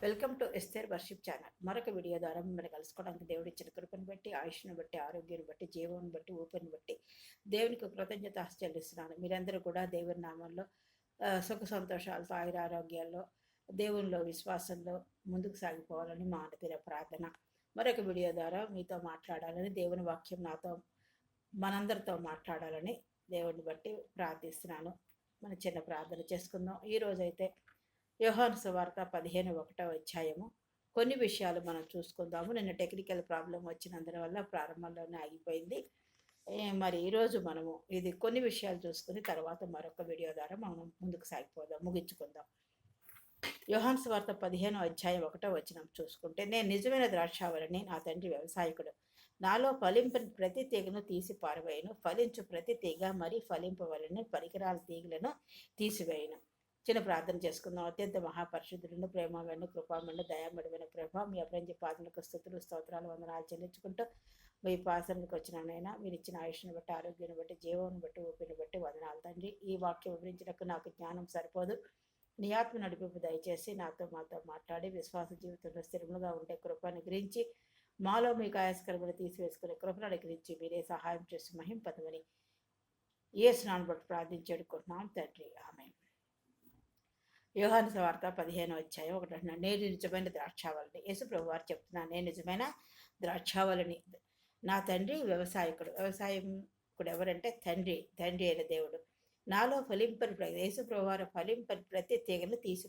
Welcome to Esther worship channel. మరొక video ద్వారా మిమ్మల్ని కలుసుకోవడానికి దేవుడు ఇచ్చిన కృపను బట్టి, ఆయుష్ను బట్టి, ఆరోగ్యాన్ని బట్టి, జీవాన్ని బట్టి, ఊపిరిని బట్టి దేవునికి కృతజ్ఞత చెల్లిస్తున్నాను. మీరందరూ కూడా దేవుని నామంలో సుఖ సంతోషాలతో, ఆయురారోగ్యాల్లో, దేవునిలో విశ్వాసంలో ముందుకు సాగిపోవాలని మా ఆనతీర ప్రార్థన. మరొక వీడియో ద్వారా మీతో మాట్లాడాలని, దేవుని వాక్యం నాతో మనందరితో మాట్లాడాలని దేవుని బట్టి ప్రార్థిస్తున్నాను. మన చిన్న ప్రార్థన చేసుకుందాం. ఈరోజైతే యోహాను సువార్త 15:1 అధ్యాయము. కొన్ని విషయాలు మనం చూసుకుందాము. నిన్న టెక్నికల్ ప్రాబ్లం వచ్చినందువల్ల ప్రారంభంలోనే ఆగిపోయింది. మరి ఈరోజు మనము ఇది కొన్ని విషయాలు చూసుకుని తర్వాత మరొక వీడియో ద్వారా మనం ముందుకు సాగిపోదాం, ముగించుకుందాం. యోహాను సువార్త 15:1 చూసుకుంటే, నేను నిజమైన ద్రాక్షావళిని, నా తండ్రి వ్యవసాయకుడు. నాలో ఫలింపని ప్రతి తీగను తీసి పారవేయను, ఫలించు ప్రతి తీగ మరి ఫలింపవలని పరికరాల తీగలను తీసివేయను. చిన్న ప్రార్థన చేసుకుందాం. అత్యంత మహాపరిశుద్ధులను, ప్రేమమైన, కృపామైన, దయామడమైన ప్రభా, మీ అపరంజి పాదలకు స్తుతులు, స్తోత్రాలు, వందనాలు చెల్లించుకుంటూ మీ పాసనకు వచ్చినైనా మీరు ఇచ్చిన ఆయుష్ని బట్టి, ఆరోగ్యాన్ని బట్టి, జీవాన్ని బట్టి, ఊపిరిని బట్టి వందనాలు తండ్రి. ఈ వాక్యం వివరించినకు నాకు జ్ఞానం సరిపోదు. నీ ఆత్మ నడిపింపు దయచేసి మాతో మాట్లాడి విశ్వాస జీవితంలో స్థిరములుగా ఉండే కృపను గురించి, మాలో మీకు ఆయాస్కరములు తీసివేసుకునే కృపను అనుగ్రహించి మీరే సహాయం చేసి మహింపదమని యేసు నామమున బట్టి ప్రార్థించేడుకుంటున్నాం తండ్రి. ఆమేన్. యోహాను సువార్త 15:1 నేను నిజమైన ద్రాక్షావళిని. యేసు ప్రభు వారు చెప్తున్నారు, నేను నిజమైన ద్రాక్షావళిని, నా తండ్రి వ్యవసాయకుడు. వ్యవసాయకుడు ఎవరంటే తండ్రి అయిన దేవుడు. నాలో ఫలింపని యేసు ప్రభు వారు ఫలింపని ప్రతి తీగను తీసి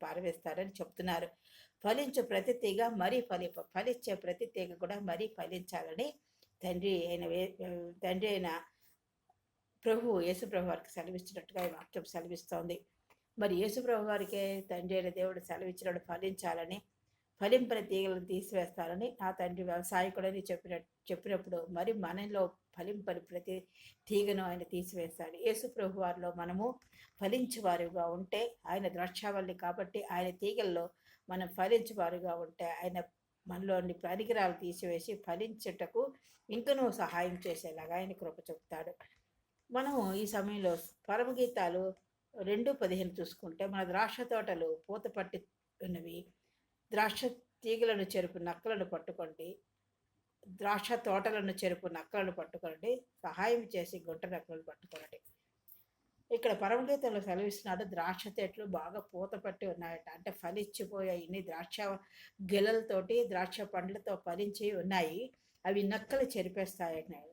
పారవేస్తారని చెప్తున్నారు. ఫలించు ప్రతి తీగ మరీ ఫలించే ప్రతి తీగ కూడా మరీ ఫలించాలని తండ్రి అయిన ప్రభు యేసు ప్రభు వారికి సెలవిచ్చినట్టుగా ఈ వాక్యం సెలవిస్తోంది. మరి యేసుప్రభు వారికే తండ్రి అయిన దేవుడు సెలవిచ్చినప్పుడు ఫలించాలని, ఫలింపని తీగలను తీసివేస్తారని, నా తండ్రి వ్యవసాయకుడని చెప్పినప్పుడు మరి మనలో ఫలింపని ప్రతి తీగను ఆయన తీసివేస్తాడు. యేసుప్రభు వారిలో మనము ఫలించేవారుగా ఉంటే, ఆయన ద్రాక్షావల్లి కాబట్టి ఆయన తీగల్లో మనం ఫలించేవారుగా ఉంటే, ఆయన మనలోని పరికరాలు తీసివేసి ఫలించుటకు ఇంకనూ సహాయం చేసేలాగా ఆయన కృప చెప్తాడు. మనము ఈ సమయంలో పరమగీతాలు 2:15 చూసుకుంటే, మన ద్రాక్ష తోటలు పూత పట్టి ఉన్నవి, ద్రాక్ష తీగలను చెరుపు నక్కలను పట్టుకోండి, ద్రాక్ష తోటలను చెరుపు నక్కలను పట్టుకోండి, సహాయం చేసి గుంట నక్కలను పట్టుకోండి. ఇక్కడ పరమగీతంలో సెలవిస్తున్నాడు, ద్రాక్ష చెట్లు బాగా పూత పట్టి ఉన్నాయట. అంటే ఫలించిపోయాయి. ఇన్ని ద్రాక్ష గెలలతోటి, ద్రాక్ష పండ్లతో ఫలించి ఉన్నాయి, అవి నక్కలు చెరిపేస్తాయన్నాడు.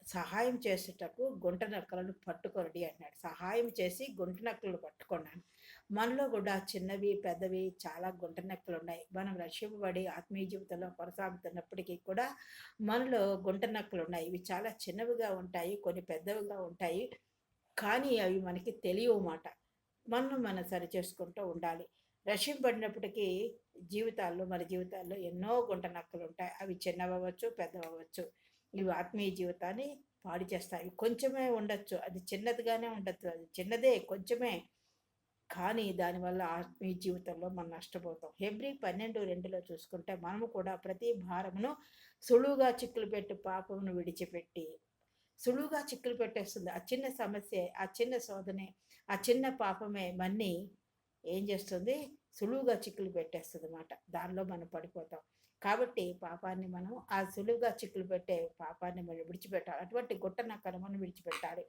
సహాయం చేసేటకు గుంట నక్కలను పట్టుకొనడి అన్నాడు. సహాయం చేసి గుంట నక్కలను పట్టుకున్నాను. మనలో కూడా చిన్నవి పెద్దవి చాలా గుంట నక్కలు ఉన్నాయి. మనం రక్షింపబడి ఆత్మీయ జీవితంలో కొనసాగుతున్నప్పటికీ కూడా మనలో గుంట నక్కలు ఉన్నాయి. ఇవి చాలా చిన్నవిగా ఉంటాయి, కొన్ని పెద్దవిగా ఉంటాయి, కానీ అవి మనకి తెలియవు మాట. మనం సరి చేసుకుంటూ ఉండాలి. రక్షింపబడినప్పటికీ మన జీవితాల్లో ఎన్నో గుంట నక్కలు ఉంటాయి. అవి చిన్నవవచ్చు, పెద్దవవచ్చు. ఇవి ఆత్మీయ జీవితాన్ని పాడు చేస్తాయి. కొంచెమే ఉండొచ్చు, అది చిన్నదిగానే ఉండొచ్చు, అది చిన్నదే కొంచెమే, కానీ దానివల్ల ఆత్మీయ జీవితంలో మనం నష్టపోతాం. హెబ్రీ 12:2 చూసుకుంటే, మనము కూడా ప్రతి భారమును సులువుగా చిక్కులు పెట్టి పాపమును విడిచిపెట్టి, సులువుగా చిక్కులు పెట్టేస్తుంది. ఆ చిన్న సమస్య, ఆ చిన్న శోధనే, ఆ చిన్న పాపమే మన్ని ఏం చేస్తుంది, సులువుగా చిక్కులు పెట్టేస్తుంది అన్నమాట. దానిలో మనం పడిపోతాం. కాబట్టి పాపాన్ని మనం, ఆ సులువుగా చిక్కులు పెట్టే పాపాన్ని మనం విడిచిపెట్టాలి. అటువంటి గుట్ట నక్కను మనం విడిచిపెట్టాలి.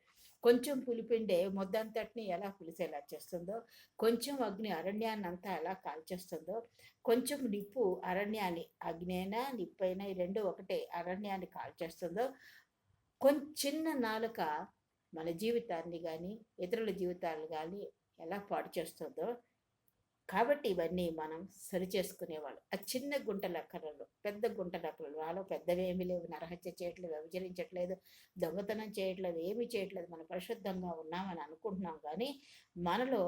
కొంచెం పులిపిండే ముద్దంతటిని ఎలా పులిసేలా చేస్తుందో, కొంచెం అగ్ని అరణ్యాన్ని అంతా ఎలా కాల్చేస్తుందో, కొంచెం నిప్పు అరణ్యాన్ని, అగ్ని అయినా నిప్పైనా ఈ రెండు ఒకటే, అరణ్యాన్ని కాల్చేస్తుందో, చిన్న నాలుక మన జీవితాన్ని కానీ ఇతరుల జీవితాలు కానీ ఎలా పాడు చేస్తుందో. కాబట్టి ఇవన్నీ మనం సరి చేసుకునేవాళ్ళు. ఆ చిన్న గుంట లెక్కలలో, పెద్ద గుంట లెక్కలు వాళ్ళలో పెద్దవేమీ లేవు. నరహత్య చేయట్లేదు, వ్యభిచరించట్లేదు, దొంగతనం చేయట్లేదు, ఏమీ చేయట్లేదు. మనం పరిశుద్ధంగా ఉన్నామని అనుకుంటున్నాం, కానీ మనలో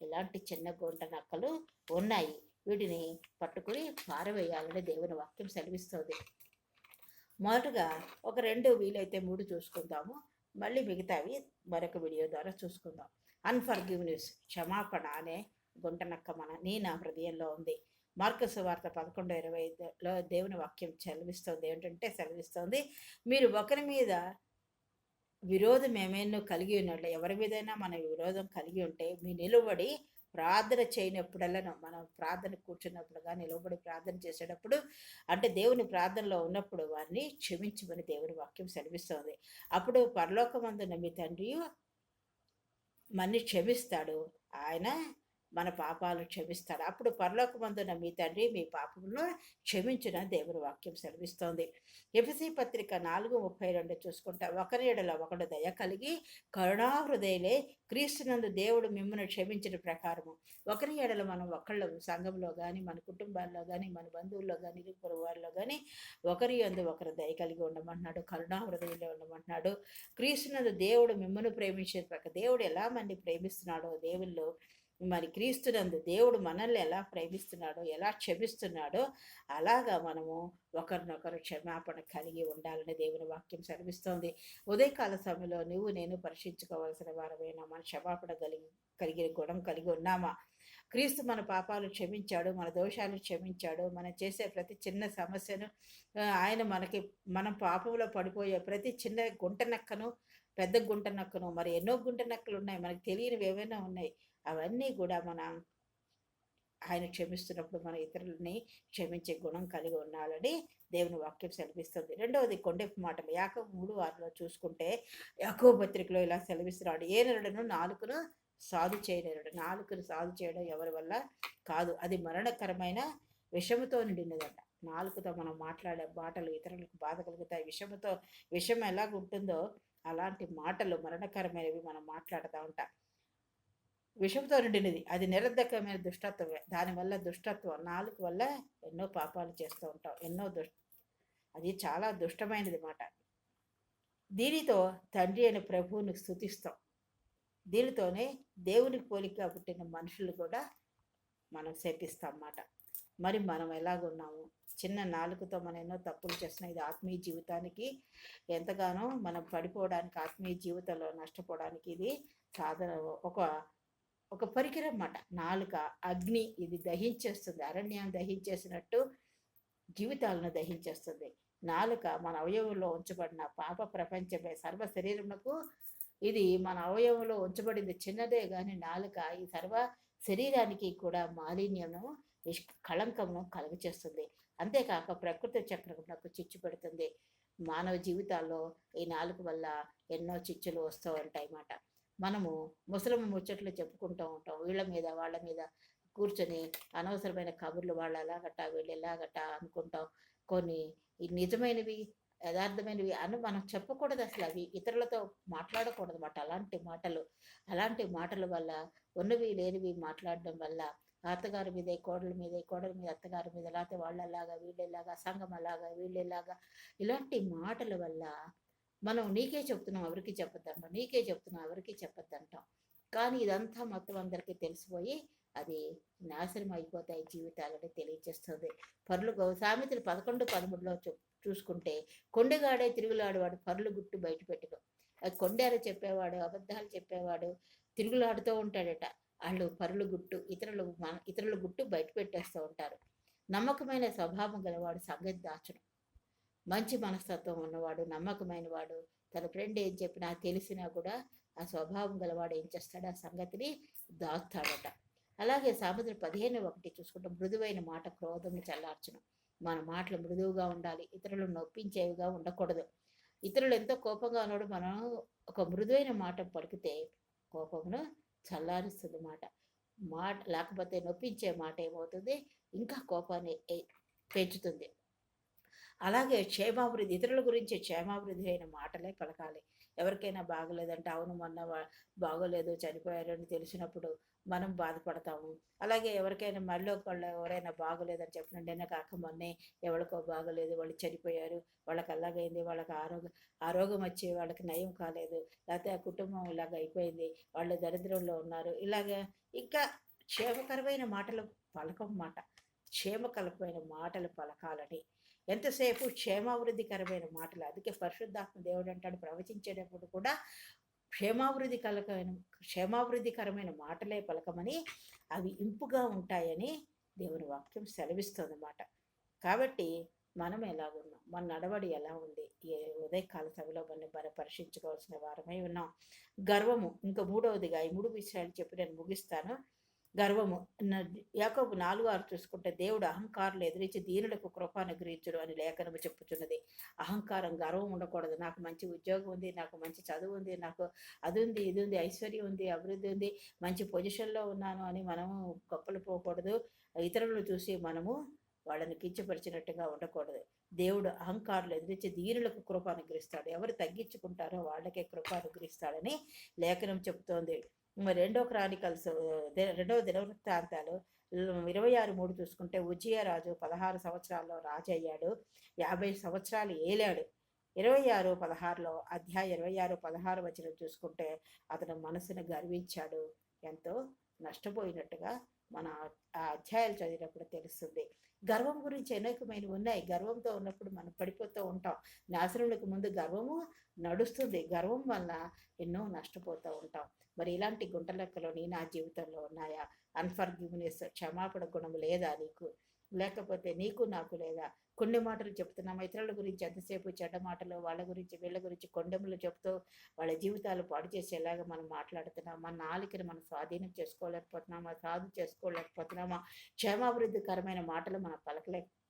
ఇలాంటి చిన్న గుంట నక్కలు ఉన్నాయి. వీటిని పట్టుకుని పారవేయాలని దేవుని వాక్యం సెలవిస్తుంది. మొదటగా ఒక 2 వీలైతే 3 చూసుకుందాము. మళ్ళీ మిగతావి మరొక వీడియో ద్వారా చూసుకుందాం. అన్ఫర్గివ్నెస్, క్షమాపణ అనే గుంటనక్క నా హృదయంలో ఉంది. మార్కు సువార్త 11:25లో దేవుని వాక్యం సెలవిస్తోంది, మీరు ఒకరి మీద విరోధం ఏమైనా కలిగి ఉన్నట్లు, ఎవరి మీదైనా మన విరోధం కలిగి ఉంటే మీ నిలువడి ప్రార్థన చేయనప్పుడల్లా మనం ప్రార్థన కూర్చున్నప్పుడు కానీ నిలబడి ప్రార్థన చేసేటప్పుడు అంటే దేవుని ప్రార్థనలో ఉన్నప్పుడు వారిని క్షమించమని దేవుని వాక్యం సెలవిస్తుంది. అప్పుడు పరలోకమందున్న మీ తండ్రి మన్ని క్షమిస్తాడు. ఆయన మన పాపాలు క్షమిస్తాడు. అప్పుడు పరలోకమందున్న మీ తండ్రి మీ పాపములను క్షమించునని దేవుని వాక్యం సెలవిస్తోంది. ఎఫెసీ పత్రిక 4:32 చూసుకుంటే, ఒకరి యెడల ఒకడు దయ కలిగి కరుణాహృదయులై క్రీస్తునందు దేవుడు మిమ్మల్ని క్షమించిన ప్రకారము. ఒకరి యెడల మనం ఒకళ్ళు సంఘంలో కానీ, మన కుటుంబాల్లో కానీ, మన బంధువుల్లో కానీ, ఇరుగు పొరుగు వారిలో కానీ ఒకరి యందు ఒకరు దయ కలిగి ఉండమంటున్నాడు. కరుణాహృదయులై ఉండమంటున్నాడు. క్రీస్తునందు దేవుడు మిమ్మల్ని ప్రేమించే ప్రకారం దేవుడు ఎలా మంది ప్రేమిస్తున్నాడో దేవుళ్ళు మరి క్రీస్తునందు దేవుడు మనల్ని ఎలా ప్రేమిస్తున్నాడో, ఎలా క్షమిస్తున్నాడో అలాగా మనము ఒకరినొకరు క్షమాపణ కలిగి ఉండాలని దేవుని వాక్యం సెలవిస్తోంది. ఉదయకాల సమయంలో నువ్వు నేను పరీక్షించుకోవాల్సిన వారమైనా మన క్షమాపణ కలిగిన గుణం కలిగి ఉన్నామా? క్రీస్తు మన పాపాలు క్షమించాడు, మన దోషాలు క్షమించాడు. మనం చేసే ప్రతి చిన్న సమస్యను ఆయన మనం పాపంలో పడిపోయే ప్రతి చిన్న గుంట నక్కను, పెద్ద గుంట నక్కను, మరి ఎన్నో గుంట నక్కలు ఉన్నాయి, మనకు తెలియనివి ఏవైనా ఉన్నాయి, అవన్నీ కూడా ఆయన క్షమిస్తున్నప్పుడు మన ఇతరులని క్షమించే గుణం కలిగి ఉండాలని దేవుని వాక్యం సెలవిస్తుంది. రెండవది కొండెపు మాటలు. యాకోబు 3:6 చూసుకుంటే యాకోబు పత్రికలో ఇలా సెలవిస్తున్నాడు, ఏ నరుడును నాలుకను సాధు చేయలేడు. నాలుకను సాధు చేయడం ఎవరి వల్ల కాదు, అది మరణకరమైన విషముతో నిండినదట. నాలుకతో మనం మాట్లాడే మాటలు ఇతరులకు బాధ కలుగుతాయి. విషం ఎలాగ ఉంటుందో అలాంటి మాటలు మరణకరమైనవి మనం మాట్లాడుతూ ఉంటాం. విషంతో నిండినది, అది నిరర్ధకమైన దుష్టత్వమే. దానివల్ల దుష్టత్వం నాలుక వల్ల ఎన్నో పాపాలు చేస్తూ ఉంటాం, అది చాలా దుష్టమైనది మాట. దీనితో తండ్రి అయిన ప్రభువుని స్తుతిస్తాం. దీనితోనే దేవునికి పోలిక పుట్టిన మనుషులు కూడా మనం శపిస్తాం అన్నమాట. మరి మనం ఎలాగున్నాము? చిన్న నాలుకతో మనం ఎన్నో తప్పులు చేస్తున్నాం. ఇది ఆత్మీయ జీవితానికి ఎంతగానో మనం పడిపోవడానికి, ఆత్మీయ జీవితంలో నష్టపోవడానికి ఇది సాధన, ఒక పరికరం అన్నమాట. నాలుక అగ్ని, ఇది దహించేస్తుంది. అరణ్యాన్ని దహించేసినట్టు జీవితాలను దహించేస్తుంది. నాలుక మన అవయవంలో ఉంచబడిన పాప ప్రపంచమే. సర్వ శరీరమునకు ఇది మన అవయవంలో ఉంచబడింది చిన్నదే కానీ నాలుక ఈ సర్వ శరీరానికి కూడా మాలిన్యము, కళంకమును కలుగచేస్తుంది. అంతేకాక ప్రకృతి చక్రమునకు చిచ్చు పెడుతుంది. మానవ జీవితాల్లో ఈ నాలుక వల్ల ఎన్నో చిచ్చులు వస్తూ ఉంటాయి అన్నమాట. మనము ముసలమ్మ ముచ్చట్లు చెప్పుకుంటూ ఉంటాం. వీళ్ళ మీద వాళ్ళ మీద కూర్చొని అనవసరమైన కబుర్లు, వాళ్ళు ఎలాగట వీళ్ళు ఎలాగట అనుకుంటాం. కొన్ని నిజమైనవి యథార్థమైనవి అని మనం చెప్పకూడదు. అసలు అవి ఇతరులతో మాట్లాడకూడదు అన్నమాట. అలాంటి మాటల వల్ల ఉన్నవి లేనివి మాట్లాడడం వల్ల అత్తగారి మీదే కోడల మీదే, కోడల మీద అత్తగారి మీద, లేకపోతే వాళ్ళలాగా వీళ్ళలాగా, సంఘం అలాగా వీళ్ళలాగా, ఇలాంటి మాటల వల్ల మనం నీకే చెప్తున్నాం ఎవరికి చెప్పొద్దంటాం, నీకే చెప్తున్నాం ఎవరికి చెప్పొద్దంటాం. కానీ ఇదంతా మొత్తం అందరికీ తెలిసిపోయి అది నాశనం అయిపోతాయి జీవితాలని తెలియజేస్తుంది. సామెతలు 11:13 చూసుకుంటే, కొండగాడే తిరుగులాడేవాడు పరులు గుట్టు బయట పెట్టుకో. అది కొండేర చెప్పేవాడు, అబద్ధాలు చెప్పేవాడు తిరుగులాడుతూ ఉంటాడట. వాళ్ళు పరులు గుట్టు, ఇతరుల గుట్టు బయట పెట్టేస్తూ ఉంటారు. నమ్మకమైన స్వభావం గలవాడు సంగతి దాచడం. మంచి మనస్తత్వం ఉన్నవాడు, నమ్మకమైన వాడు, తన ఫ్రెండ్ ఏం చెప్పినా తెలిసినా కూడా ఆ స్వభావం గలవాడు ఏం చేస్తాడు, ఆ సంగతిని దాస్తాడట. అలాగే సామెతలు 15:1 చూసుకుంటే, మృదువైన మాట క్రోధంని చల్లార్చును. మన మాటలు మృదువుగా ఉండాలి, ఇతరులను నొప్పించేవిగా ఉండకూడదు. ఇతరులు ఎంతో కోపంగా ఉన్నాడు, మనం ఒక మృదువైన మాట పలికితే కోపమును చల్లారుస్తుంది మాట లేకపోతే నొప్పించే మాట ఏమవుతుంది, ఇంకా కోపాన్ని పెంచుతుంది. అలాగే క్షేమాభివృద్ధి, ఇతరుల గురించి క్షేమాభివృద్ధి అయిన మాటలే పలకాలి. ఎవరికైనా బాగోలేదంటే, అవును మొన్న బాగోలేదు చనిపోయారు అని తెలిసినప్పుడు మనం బాధపడతాము. అలాగే ఎవరికైనా మళ్ళీ ఒకళ్ళు ఎవరైనా బాగోలేదని చెప్పిన నిన్న కాక మొన్నే ఎవరికో బాగోలేదు, వాళ్ళు చనిపోయారు, వాళ్ళకి అలాగైంది, వాళ్ళకి ఆరోగ్యం వచ్చి వాళ్ళకి నయం కాలేదు, లేకపోతే ఆ కుటుంబం ఇలాగ అయిపోయింది, వాళ్ళు దరిద్రంలో ఉన్నారు, ఇలాగా ఇంకా క్షేమకరమైన మాటలు పలకమాట. క్షేమకరమైన మాటలు పలకాలని ఎంతసేపు క్షేమాభివృద్ధికరమైన మాటలు. అందుకే పరిశుద్ధాత్మ దేవుడు అంటాడు, ప్రవచించేటప్పుడు కూడా క్షేమాభివృద్ధికరమైన మాటలే పలకమని, అవి ఇంపుగా ఉంటాయని దేవుని వాక్యం సెలవిస్తుంది అన్నమాట. కాబట్టి మనం ఎలాగున్నాం, మన నడవడి ఎలా ఉంది, ఉదయకాల సభలో మనం పరీక్షించుకోవాల్సిన వారమై ఉన్నాం. గర్వము ఇంకా మూడవదిగా, ఈ 3 విషయాలు చెప్పి నేను ముగిస్తాను. గర్వము. యాకోబు 4:6 చూసుకుంటే దేవుడు అహంకారులు ఎదిరించి దీనులకు కృప అనుగ్రహించును అని లేఖనము చెప్పుచున్నది. అహంకారం, గర్వం ఉండకూడదు. నాకు మంచి ఉద్యోగం ఉంది, నాకు మంచి చదువు ఉంది, నాకు అది ఉంది, ఇది ఉంది, ఐశ్వర్యం ఉంది, అభివృద్ధి ఉంది, మంచి పొజిషన్‌లో ఉన్నాను అని మనము గొప్పలు పోకూడదు. ఇతరులను చూసి మనము వాళ్ళని కించపరిచినట్టుగా ఉండకూడదు. దేవుడు అహంకారులు ఎదిరించి దీనులకు కృప అనుగ్రహిస్తాడు. ఎవరు తగ్గించుకుంటారో వాళ్ళకే కృప అనుగ్రహిస్తాడని లేఖనం చెప్తోంది. రెండో క్రానికల్స్ రెండవ దినవృత్తాంతాలు 26:3 చూసుకుంటే ఉజ్జియా రాజు 16 సంవత్సరాల్లో రాజు అయ్యాడు. 50 సంవత్సరాలు ఏలాడు. 26:16లో అధ్యాయం 26:16 వచనం చూసుకుంటే అతను మనసును గర్వించాడు. ఎంతో నష్టపోయినట్టుగా మన ఆ అధ్యాయాలు చదివినప్పుడు తెలుస్తుంది. గర్వం గురించి అనేకమైనవి ఉన్నాయి. గర్వంతో ఉన్నప్పుడు మనం పడిపోతూ ఉంటాం. నాశనులకు ముందు గర్వము నడుస్తుంది. గర్వం వల్ల ఎన్నో నష్టపోతూ ఉంటాం. మరి ఇలాంటి గుంట లెక్కలు నా జీవితంలో ఉన్నాయా? అన్ఫర్గివ్నెస్, క్షమాపణ గుణం లేదా నీకు? లేకపోతే నీకు నాకు లేదా? కొన్ని మాటలు చెప్తున్నామా ఇతరుల గురించి? ఎంతసేపు చెడ్డ మాటలు, వాళ్ళ గురించి వీళ్ళ గురించి కొండెములు చెప్తూ వాళ్ళ జీవితాలు పాడు చేసేలాగా మనం మాట్లాడుతున్నాం. మన నాలుకని మనం స్వాధీనం చేసుకోలేకపోతున్నామా? సాధు చేసుకోలేకపోతున్నామా? క్షేమాభివృద్ధికరమైన మాటలు మనం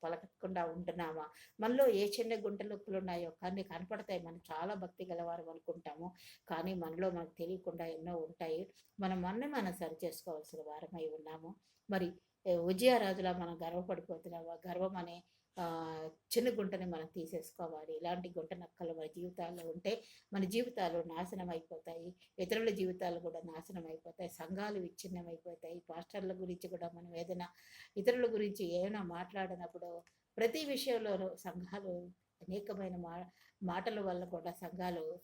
పలకకుండా ఉంటున్నామా? మనలో ఏ చిన్న గుంటలుక్కులు ఉన్నాయో కానీ కనపడతాయి. మనం చాలా భక్తి గలవారు అనుకుంటాము, కానీ మనలో మనకు తెలియకుండా ఎన్నో ఉంటాయి. మనం సరి చేసుకోవాల్సిన వారమై ఉన్నాము. మరి విజయరాజులా మనం గర్వపడిపోతున్నామా? గర్వం అనే చిన్న గుంటని మనం తీసేసుకోవాలి. ఇలాంటి గుంట నక్కలు మన జీవితాల్లో ఉంటే మన జీవితాలు నాశనం అయిపోతాయి. ఇతరుల జీవితాలు కూడా నాశనం అయిపోతాయి. సంఘాలు విచ్ఛిన్నం అయిపోతాయి. పాస్టర్ల గురించి కూడా మనం ఏదైనా ఇతరుల గురించి ఏమైనా మాట్లాడినప్పుడు ప్రతి విషయంలోనూ సంఘాలు అనేకమైన మాటల వల్ల కూడా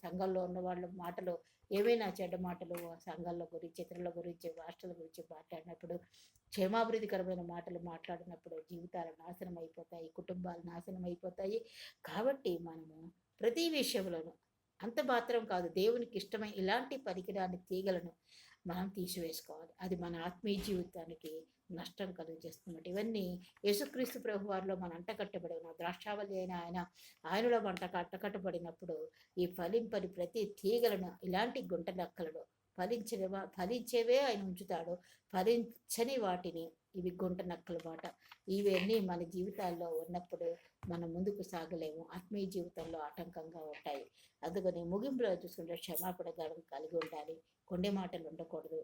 సంఘంలో ఉన్న వాళ్ళ మాటలు ఏవైనా చెడ్డ మాటలు సంఘాల గురించి, ఇతరుల గురించి, రాష్ట్రాల గురించి మాట్లాడినప్పుడు, క్షేమాభివృద్ధికరమైన మాటలు మాట్లాడినప్పుడు జీవితాలు నాశనం అయిపోతాయి, కుటుంబాలు నాశనం అయిపోతాయి. కాబట్టి మనము ప్రతి విషయంలోనూ అంత మాత్రం కాదు, దేవునికి ఇష్టమైన ఇలాంటి పనికిరాని తీగలను మనం తీసివేసుకోవాలి. అది మన ఆత్మీయ జీవితానికి నష్టం కలుగజేస్తున్నట్టు. ఇవన్నీ యేసుక్రీస్తు ప్రభు వారిలో మన అంటకట్టబడి ఉన్న ద్రాక్షావళి అయిన ఆయనలో మంట అట్టకట్టబడినప్పుడు ఈ ఫలింపని ప్రతి తీగలను ఇలాంటి గుంట నక్కలను ఫలించేవే ఆయన ఉంచుతాడు. ఫలించని వాటిని ఇవి గుంట నక్కల మాట. ఇవన్నీ మన జీవితాల్లో ఉన్నప్పుడు మనం ముందుకు సాగలేము. ఆత్మీయ జీవితంలో ఆటంకంగా ఉంటాయి. అందుకని ముగింపులో చూసుకుంటే క్షమాపణ కలిగి ఉండాలి. కొండే మాటలు ఉండకూడదు.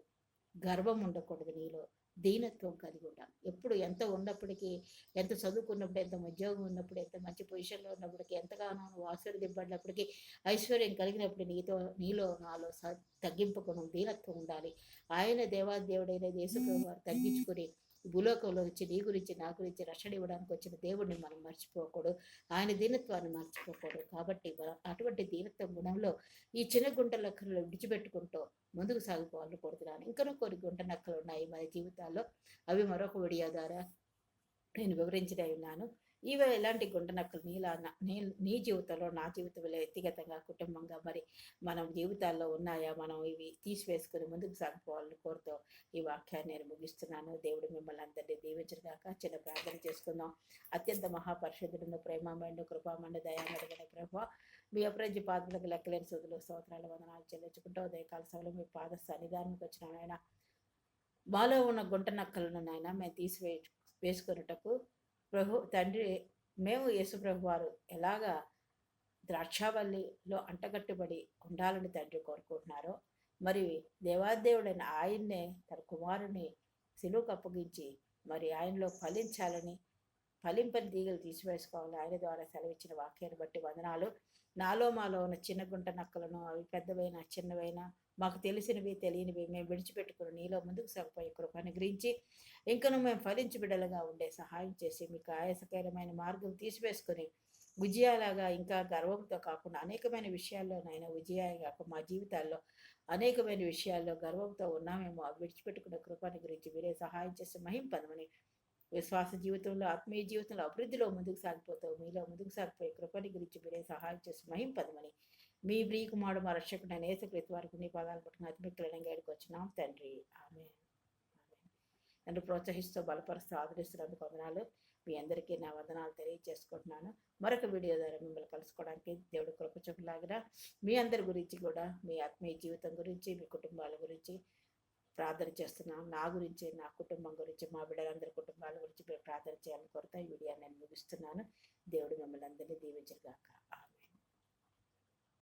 గర్వం ఉండకూడదు. నీలో దీనత్వం కలిగి ఉండాలి. ఎప్పుడు ఎంత ఉన్నప్పటికీ, ఎంత చదువుకున్నప్పుడు, ఎంత ఉద్యోగం ఉన్నప్పుడు, ఎంత మంచి పొజిషన్లో ఉన్నప్పటికీ, ఎంతగానో నువ్వు ఆశీర్వదింపడినప్పటికీ, ఐశ్వర్యం కలిగినప్పుడు నీలో నాలో తగ్గింపు గుణం, దీనత్వం ఉండాలి. ఆయన దేవాదేవుడైన యేసుప్రభువు వారు తగ్గించుకుని భూలోకంలో వచ్చి నీ గురించి నా గురించి రక్షణ ఇవ్వడానికి వచ్చిన దేవుడిని మనం మర్చిపోకూడదు. ఆయన దీనత్వాన్ని మర్చిపోకూడదు. కాబట్టి అటువంటి దీనత్వ గుణంలో ఈ చిన్న గుంట లెక్కలు విడిచిపెట్టుకుంటూ ముందుకు సాగిపోవాలని కోరుతున్నాను. ఇంకనూ కొన్ని గుంట నక్కలు ఉన్నాయి మన జీవితాల్లో. అవి మరొక వీడియో ద్వారా నేను వివరించడే ఉన్నాను. ఇవి ఎలాంటి గుంట నక్కలు నీ జీవితంలో, నా జీవితంలో వ్యక్తిగతంగా, కుటుంబంగా మరి మనం జీవితాల్లో ఉన్నాయా? మనం ఇవి తీసివేసుకుని ముందుకు సాగిపోవాలని కోరుతూ ఈ వాక్యాన్ని నేను ముగిస్తున్నాను. దేవుడు మిమ్మల్ని అందరినీ దీవించగాక. చిన్న ప్రార్థన చేసుకుందాం. అత్యంత మహాపరిశుద్ధుడు, ప్రేమమైన, కృపామణ, దయామడగనే ప్రభావ, మీ అప్రజ్య పాదములకు లెక్కలేని సుధులు, స్తోత్రాలు, వందనాలు చెల్లించుకుంటూ ఉదయకాల సమయంలో మీ పాద సన్నిధానానికి వచ్చిన నాయన, మాలో ఉన్న గుంట నక్కలను నాయన మేము వేసుకున్నటకు తండ్రి, మేము యేసు ప్రభు వారు ఎలాగా ద్రాక్షావల్లిలో అంటగట్టుబడి ఉండాలని తండ్రి కోరుకుంటున్నారో, మరి దేవాదేవుడైన ఆయన్నే తన కుమారుని సిలువకు అప్పగించి మరి ఆయనలో ఫలించాలని, ఫలింపని తీగలు తీసివేసుకోవాలి ఆయన ద్వారా సెలవిచ్చిన వాక్యాన్ని బట్టి వందనాలు. మాలో ఉన్న చిన్న గుంట నక్కలను, అవి పెద్దవైన చిన్నవైనా, మాకు తెలిసినవి తెలియనివి మేము విడిచిపెట్టుకుని నీలో ముందుకు సాగిపోయే కృపను గురించి ఇంకను మేము ఫలించి బిడ్డలుగా ఉండే సహాయం చేసి మీకు ఆయాసకరమైన మార్గం తీసివేసుకొని విజయాలాగా, ఇంకా గర్వంతో కాకుండా అనేకమైన విషయాల్లోనైనా విజయాలుగా మా జీవితాల్లో అనేకమైన విషయాల్లో గర్వంతో ఉన్నామేమో అవి విడిచిపెట్టుకున్న కృపను గురించి మీరే సహాయం చేసి మహింపదమని, విశ్వాస జీవితంలో, ఆత్మీయ జీవితంలో అభివృద్ధిలో ముందుకు సాగిపోతావు, మీలో ముందుకు సాగిపోయే కృపని గురించి మీరే సహాయం చేసి మహింపదమని, మీ ప్రియకుమారుడు మా రక్షకుడు అయిన యేసుక్రీస్తు వారికి నీ పాదాలు పట్టుకుని అతి మిక్కులైన గడికి వచ్చినాం తండ్రి. ఆమె నన్ను ప్రోత్సహిస్తూ బలపరుస్తూ ఆదరిస్తున్నందుకు వందనాలు. మీ అందరికీ నా వందనాలు తెలియజేసుకుంటున్నాను. మరొక వీడియో ద్వారా మిమ్మల్ని కలుసుకోవడానికి దేవుడు కృప చూపలాగిన మీ అందరి గురించి కూడా, మీ ఆత్మీయ జీవితం గురించి, మీ కుటుంబాల గురించి ప్రార్థన చేస్తున్నాను. నా గురించి, నా కుటుంబం గురించి, మా బిడ్డలందరి కుటుంబాల గురించి మీరు ప్రార్థన చేయాలని కోరుతా ఈ వీడియో నేను ముగిస్తున్నాను. దేవుడు మిమ్మల్ని అందరినీ దీవించుగాక.